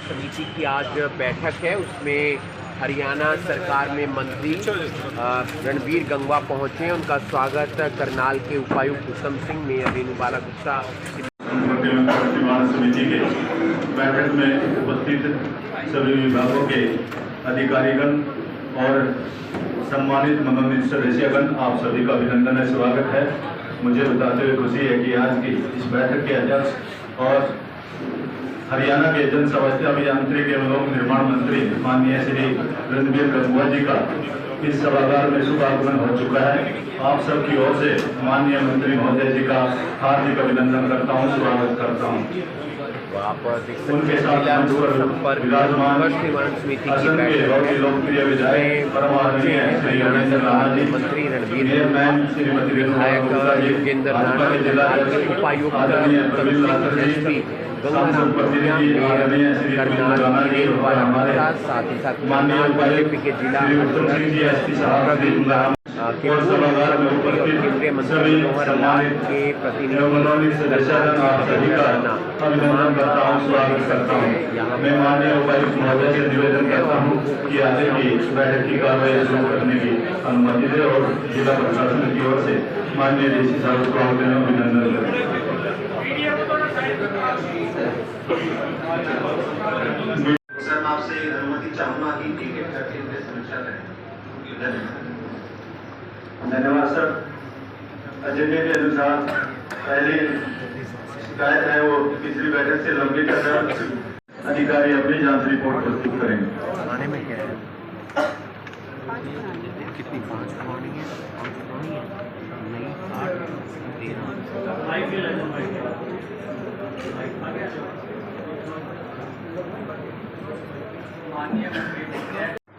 समिति की आज बैठक है। उसमें हरियाणा सरकार में मंत्री रणबीर गंगवा पहुंचे। उनका स्वागत करनाल के उपायुक्त उत्तम सिंह, मेयर रेणुबाला गुप्ता। समिति के बैठक में उपस्थित सभी विभागों के अधिकारीगण और सम्मानित मनोनीत सदस्यगण, आप सभी का अभिनंदन है, स्वागत है। मुझे बताते हुए खुशी है कि आज की इस बैठक के अध्यक्ष और हरियाणा के जन स्वास्थ्य अभियांत्रिकी एवं लोक निर्माण मंत्री माननीय श्री रणबीर गंगवा जी का इस सभागार में शुभ आगमन हो चुका है। आप सबकी ओर से माननीय मंत्री महोदय जी का हार्दिक अभिनंदन करता हूं, स्वागत करता हूं। उनके साथ विराजमान असम के बहुत ही लोकप्रिय विधायक परमादरणीय श्री गणेश राणा जी, मंत्री रणबीर चेयरमैन श्रीमती रेणुका जी, योगेंद्र राणा, उपायुक्त साथ ही साथ बीजेपी के जिला केंद्रीय मंत्री मनोहर लाल के प्रतिनिधि मैं माननीय उपायुक्त महोदय से निवेदन करता हूँ कि आगे की बैठक की कार्रवाई शुरू करने की अनुमति दे और जिला प्रशासन की ओर से माननीय डीसी साहब को अभिनंदन करें। सर, मैं आपसे अनुमति चाहूंगा कि टिकट करके इनसे समीक्षा करें। धन्यवाद सर। एजेंडे के अनुसार पहली शिकायत है वो पिछली बैठक से लंबित है। अधिकारी अपनी जांच रिपोर्ट प्रस्तुत करेंगे। खाने में क्या है, कितनी 5 करवानी है और कितनी है नहीं 8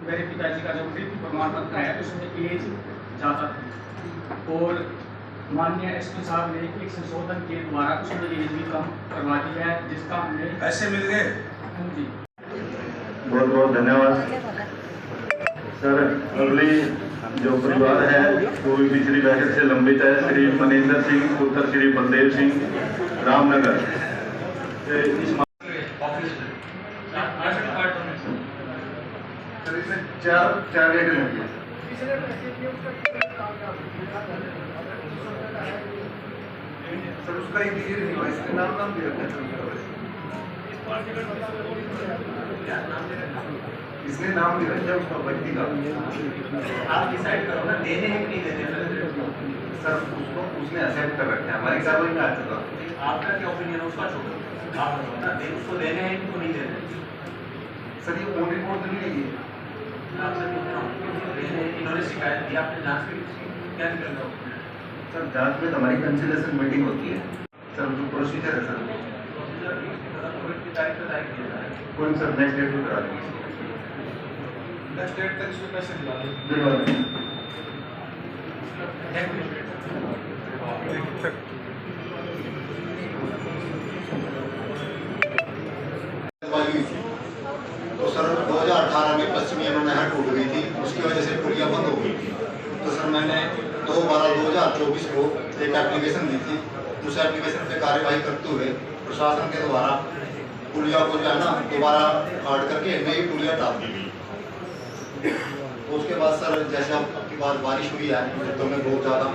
मेरे पिताजी का जो मृत्यु प्रमाण पत्र है उसमें एज ज़्यादा थी और माननीय एसपी साहब ने एक संशोधन के द्वारा उसमें एज भी कम करवा दी है, जिसका हमने पैसे मिल गए। जी बहुत बहुत धन्यवाद सर। अगली जो परिवार है वो भी पिछली बैठक से लंबित है। श्री मनिंदर सिंह पुत्र श्री बलदेव सिंह, रामनगर। इस चार डेट लगी है। सर, उसका इंटीरियर नहीं हुआ, इसका नाम दे रखा है। इसने नाम दे रखा है उसका व्यक्ति का। आप डिसाइड करो ना, देने हैं कि नहीं देने। सर, उसको उसने एक्सेप्ट कर रखा है, हमारी कार्रवाई में आ चुका। आपका क्या ओपिनियन है उसका? छोड़ो, आप बताओ ना, उसको देने हैं कि नहीं देने। सर, ये ऑन रिकॉर्ड नहीं है। ये इन्होंने शिकायत दी, आपने जांच की, क्या निकल? सर, जांच में हमारी कंसिलेशन मीटिंग होती है सर, जो प्रोसीजर है सर। कौन सर नेक्स्ट डेट में करा देंगे। नेक्स्ट डेट तक इसको पैसे दिला दें। तो सर 2018 में पश्चिमी यमुना नहर टूट गई थी, उसकी वजह से पुलिया बंद हो गई थी। तो सर मैंने 2/12/2024 को एक एप्लीकेशन दी थी। उस एप्लीकेशन पे कार्यवाही करते हुए प्रशासन के द्वारा पुलिया को जो है ना दोबारा काट करके नई पुलिया डाल दी गई। तो उसके बाद सर जैसे अब की बार बारिश हुई है तो मैं बहुत ज़्यादा,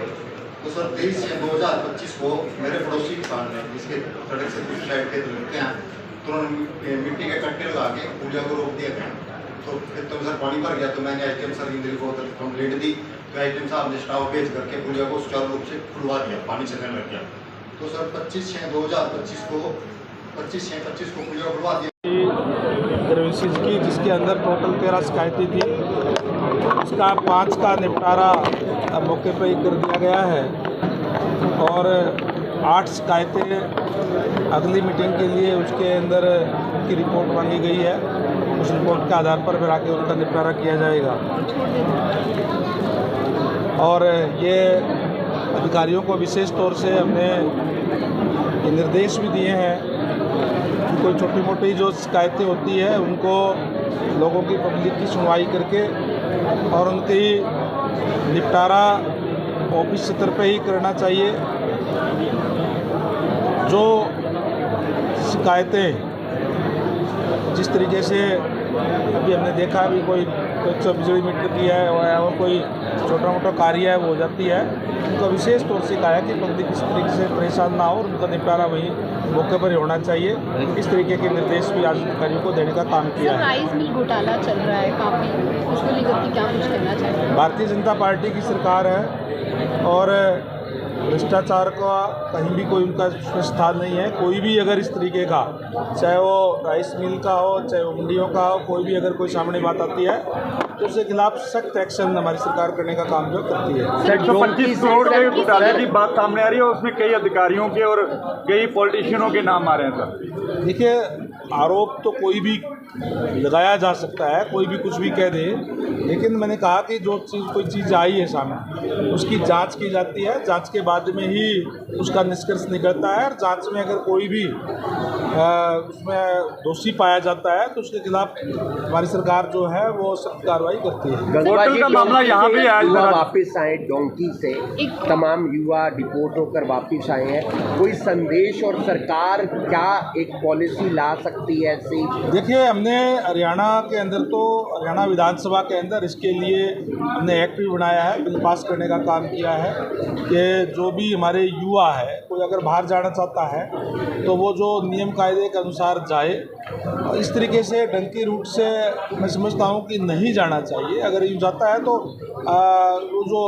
तो सर 23/6/2025 को मेरे पड़ोसी किसान ने, जिसके सड़क से कुछ साइड के लगते हैं, तो उन्होंने मिट्टी के कट्टे लगा के पुलिया को रोक दिया गया। तो फिर तो सर पानी भर गया, तो मैंने एसडीएम सर इंद्र को कंप्लेंट दी। तो एसडीएम साहब ने स्टाफ भेज करके पुलिया को सुचारू रूप से खुलवा दिया, पानी चलने लग गया। तो सर 25/6/2025 को पुलिया खुलवा दिया सर्विसेज की, जिसके अंदर टोटल 13 शिकायतें थी। उसका 5 का निपटारा मौके पर ही कर दिया गया है और 8 शिकायतें अगली मीटिंग के लिए उसके अंदर की रिपोर्ट मांगी गई है। उस रिपोर्ट के आधार पर फिर आके उनका निपटारा किया जाएगा। और ये अधिकारियों को विशेष तौर से हमने ये निर्देश भी दिए हैं कि कोई छोटी मोटी जो शिकायतें होती है उनको लोगों की पब्लिक की सुनवाई करके और उनकी निपटारा ऑफिस स्तर पे ही करना चाहिए। जो शिकायतें जिस तरीके से अभी हमने देखा भी कोई बिजली मीटर की है और कोई छोटा मोटा कार्य है वो हो जाती है, उनका विशेष तौर से कहा है कि पब्लिक इस तरीके से परेशान ना हो और उनका निपटारा वहीं मौके पर ही होना चाहिए। इस तरीके के निर्देश भी आज अधिकारियों को देने का काम किया है। राइस मिल घोटाला चल रहा है काफ़ी, उसको लेकर क्या कुछ कहना चाहिए? भारतीय जनता पार्टी की सरकार है और भ्रष्टाचार का कहीं भी कोई उनका स्थान नहीं है। कोई भी अगर इस तरीके का, चाहे वो राइस मिल का हो, चाहे वो मंडियों का हो, कोई भी अगर कोई सामने बात आती है तो उसके खिलाफ सख्त एक्शन हमारी सरकार करने का काम जो करती है। 125 करोड़ के घोटाले की बात सामने आ रही है, उसमें कई अधिकारियों के और कई पॉलिटिशियनों के नाम आ रहे हैं सर। देखिए, आरोप तो कोई भी लगाया जा सकता है, कोई भी कुछ भी कह दे, लेकिन मैंने कहा कि जो कोई चीज़ आई है सामने उसकी जांच की जाती है, जांच के बाद में ही उसका निष्कर्ष निकलता है और जांच में अगर कोई भी उसमें दोषी पाया जाता है तो उसके खिलाफ हमारी सरकार जो है वो सख्त कार्रवाई करती है। होटल का मामला यहाँ भी आया, युवा वापस आए डोंकी से, तमाम युवा डिपोर्ट होकर वापस आए हैं, कोई संदेश और सरकार क्या एक पॉलिसी ला सकती है ऐसी? देखिए, हमने हरियाणा के अंदर तो हरियाणा विधानसभा के अंदर इसके लिए हमने एक्ट भी बनाया है, बिल पास करने का काम किया है कि जो भी हमारे युवा है कोई अगर बाहर जाना चाहता है तो वो जो नियम कायदे के अनुसार जाए। इस तरीके से डंकी रूट से मैं समझता हूँ कि नहीं जाना चाहिए। अगर यूँ जाता है तो वो जो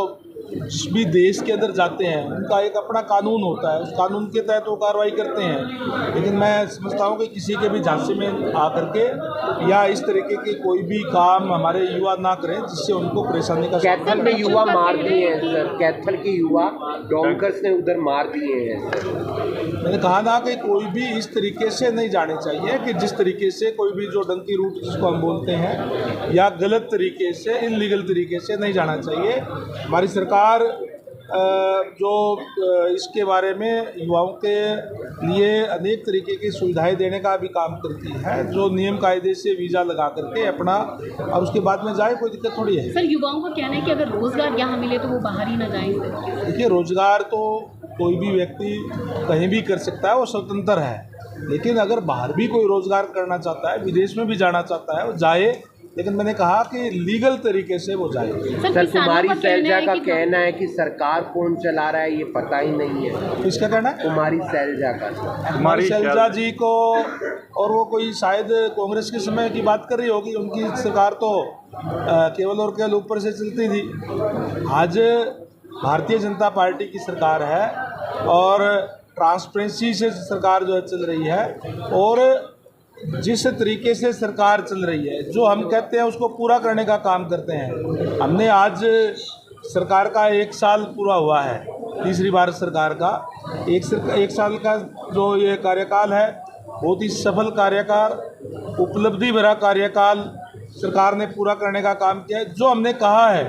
जिस भी देश के अंदर जाते हैं उनका एक अपना कानून होता है, उस कानून के तहत वो कार्रवाई करते हैं। लेकिन मैं समझता हूँ कि किसी के भी झांसे में आकर के या इस तरीके के कोई भी काम हमारे युवा ना करें जिससे उनको परेशानी का। कैथल में युवा मार दिए हैं सर, कैथल के युवा डोंकर्स ने उधर मार दिए हैं सर। मैंने कहा ना कि कोई भी इस तरीके से नहीं जाने चाहिए कि जिस तरीके से कोई भी जो डंकी रूट जिसको हम बोलते हैं या गलत तरीके से, इलीगल तरीके से नहीं जाना चाहिए। हमारी सरकार जो इसके बारे में युवाओं के लिए अनेक तरीके की सुविधाएं देने का भी काम करती है, जो नियम कायदे से वीज़ा लगा करके अपना और उसके बाद में जाए, कोई दिक्कत थोड़ी है। सर, युवाओं का कहना है कि अगर रोजगार यहाँ मिले तो वो बाहर ही ना जाएंगे। देखिए, रोजगार तो कोई भी व्यक्ति कहीं भी कर सकता है, वो स्वतंत्र है, लेकिन अगर बाहर भी कोई रोजगार करना चाहता है, विदेश में भी जाना चाहता है, वो जाए, लेकिन मैंने कहा कि लीगल तरीके से वो जाए। सर, कुमारी शैलजा का कहना है कि सरकार कौन चला रहा है ये पता ही नहीं है। किसका कहना है? कुमारी शैलजा का। कुमारी शैलजा जी को, और वो कोई शायद कांग्रेस के समय की बात कर रही होगी, उनकी सरकार तो केवल और केवल ऊपर से चलती थी। आज भारतीय जनता पार्टी की सरकार है और ट्रांसपेरेंसी से सरकार जो है चल रही है, और जिस तरीके से सरकार चल रही है, जो हम कहते हैं उसको पूरा करने का काम करते हैं। हमने आज सरकार का 1 साल पूरा हुआ है, तीसरी बार सरकार का 1 साल का जो ये कार्यकाल है, बहुत ही सफल कार्यकाल, उपलब्धि भरा कार्यकाल सरकार ने पूरा करने का काम किया है। जो हमने कहा है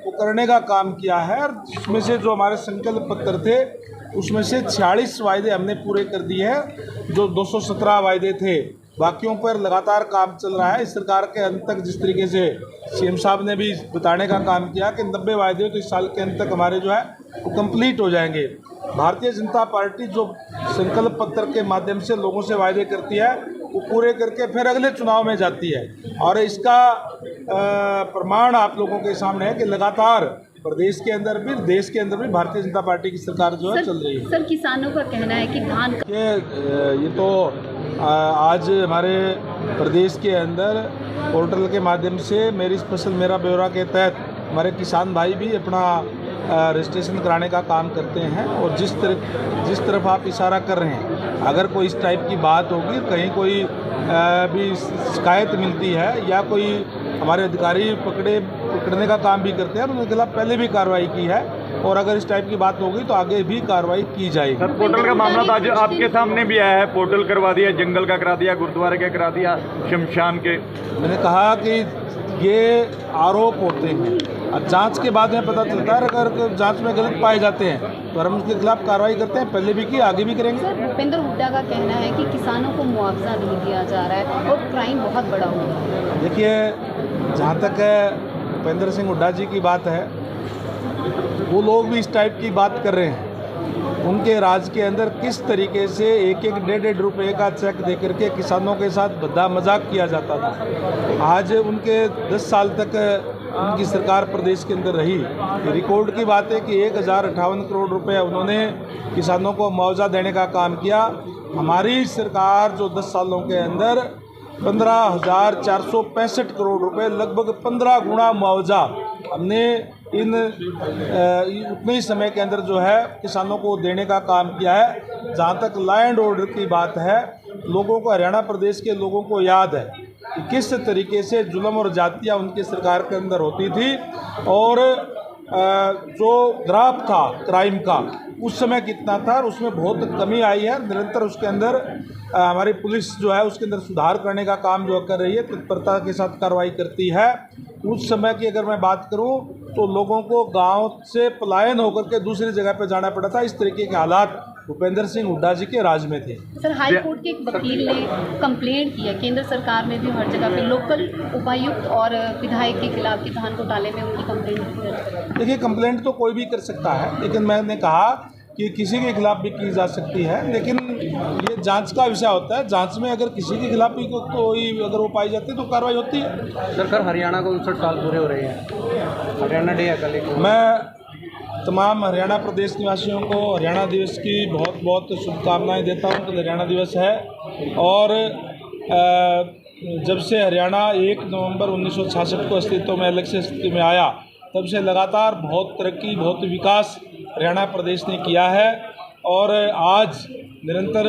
वो करने का काम किया है, और उसमें से जो हमारे संकल्प पत्र थे उसमें से 46 वायदे हमने पूरे कर दिए हैं। जो 217 वायदे थे, बाकियों पर लगातार काम चल रहा है। इस सरकार के अंत तक जिस तरीके से सीएम साहब ने भी बताने का काम किया कि 90 वायदे तो इस साल के अंत तक हमारे जो है वो कंप्लीट हो जाएंगे। भारतीय जनता पार्टी जो संकल्प पत्र के माध्यम से लोगों से वायदे करती है वो पूरे करके फिर अगले चुनाव में जाती है, और इसका प्रमाण आप लोगों के सामने है कि लगातार प्रदेश के अंदर भी, देश के अंदर भी भारतीय जनता पार्टी की सरकार जो है चल रही है। सर, किसानों का कहना है कि धान ये तो आज हमारे प्रदेश के अंदर पोर्टल के माध्यम से मेरी फसल मेरा ब्यौरा के तहत हमारे किसान भाई भी अपना रजिस्ट्रेशन कराने का काम करते हैं। और जिस तरफ आप इशारा कर रहे हैं, अगर कोई इस टाइप की बात होगी, कहीं कोई भी शिकायत मिलती है या कोई हमारे अधिकारी पकड़ने का काम भी करते हैं, तो उनके खिलाफ पहले भी कार्रवाई की है, और अगर इस टाइप की बात होगी तो आगे भी कार्रवाई की जाएगी। सर, पोर्टल का मामला तो आज आपके सामने भी आया है, पोर्टल करवा दिया, जंगल का करा दिया, गुरुद्वारे का करा दिया, शमशान के। मैंने कहा कि ये आरोप होते हैं और जांच के बाद में पता चलता है, अगर जांच में गलत पाए जाते हैं तो हम उसके खिलाफ कार्रवाई करते हैं, पहले भी की, आगे भी करेंगे। सर, भूपेंद्र हुड्डा का कहना है कि किसानों को मुआवजा नहीं दिया जा रहा है और क्राइम बहुत बड़ा हो रहा है। देखिए, जहाँ तक भूपेंद्र सिंह हुड्डा जी की बात है, वो लोग भी इस टाइप की बात कर रहे हैं, उनके राज के अंदर किस तरीके से एक एक 1.5 रुपये का चेक दे करके किसानों के साथ बद्दा मजाक किया जाता था। आज उनके 10 साल तक उनकी सरकार प्रदेश के अंदर रही। रिकॉर्ड की बात है कि 1058 करोड़ रुपए उन्होंने किसानों को मुआवजा देने का काम किया। हमारी सरकार जो 10 सालों के अंदर 15,465 करोड़ रुपए, लगभग 15 गुना मुआवजा हमने इन उतने ही समय के अंदर जो है किसानों को देने का काम किया है। जहाँ तक लॉ एंड ऑर्डर की बात है, लोगों को, हरियाणा प्रदेश के लोगों को याद है कि किस तरीके से जुल्म और जातियाँ उनकी सरकार के अंदर होती थी और जो ग्राफ था क्राइम का उस समय कितना था और उसमें बहुत कमी आई है। निरंतर उसके अंदर हमारी पुलिस जो है उसके अंदर सुधार करने का काम जो कर रही है, तत्परता के साथ कार्रवाई करती है। उस समय की अगर मैं बात करूं तो लोगों को गांव से पलायन होकर के दूसरी जगह पर जाना पड़ा था। इस तरीके के हालात भूपेंद्र सिंह हुड्डा जी के राज में थे। सर, हाई कोर्ट के एक वकील ने कंप्लेंट किया केंद्र सरकार में भी हर जगह पे लोकल उपायुक्त और विधायक के खिलाफ कि धान घोटाले में उनकी कंप्लेंट। देखिए, कंप्लेंट तो कोई भी कर सकता है, लेकिन मैंने कहा कि किसी के खिलाफ भी की जा सकती है, लेकिन ये जांच का विषय होता है। जांच में अगर किसी के खिलाफ भी कोई अगर वो पाई जाती है तो कार्रवाई होती है। सर, हरियाणा को 59 साल पूरे हो रहे हैं, हरियाणा डे है कल। मैं तमाम हरियाणा प्रदेश निवासियों को हरियाणा दिवस की बहुत बहुत शुभकामनाएं देता हूं। कल हरियाणा दिवस है और जब से हरियाणा 1 नवंबर 1966 को अस्तित्व में, अलग से अस्तित्व में आया, तब से लगातार बहुत तरक्की, बहुत विकास हरियाणा प्रदेश ने किया है। और आज निरंतर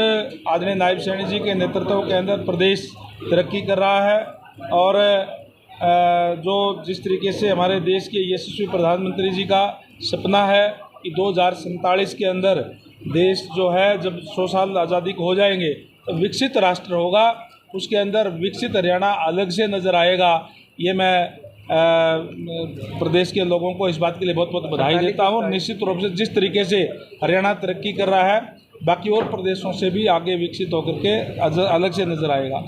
आदरणीय नायब सैनी जी के नेतृत्व के अंदर प्रदेश तरक्की कर रहा है और जो जिस तरीके से हमारे देश के यशस्वी प्रधानमंत्री जी का सपना है कि 2047 के अंदर देश जो है जब 100 साल आज़ादी को हो जाएंगे तो विकसित राष्ट्र होगा, उसके अंदर विकसित हरियाणा अलग से नज़र आएगा। ये मैं प्रदेश के लोगों को इस बात के लिए बहुत बहुत बधाई देता हूँ। निश्चित रूप से जिस तरीके से हरियाणा तरक्की कर रहा है, बाकी और प्रदेशों से भी आगे विकसित होकर के अलग से नजर आएगा।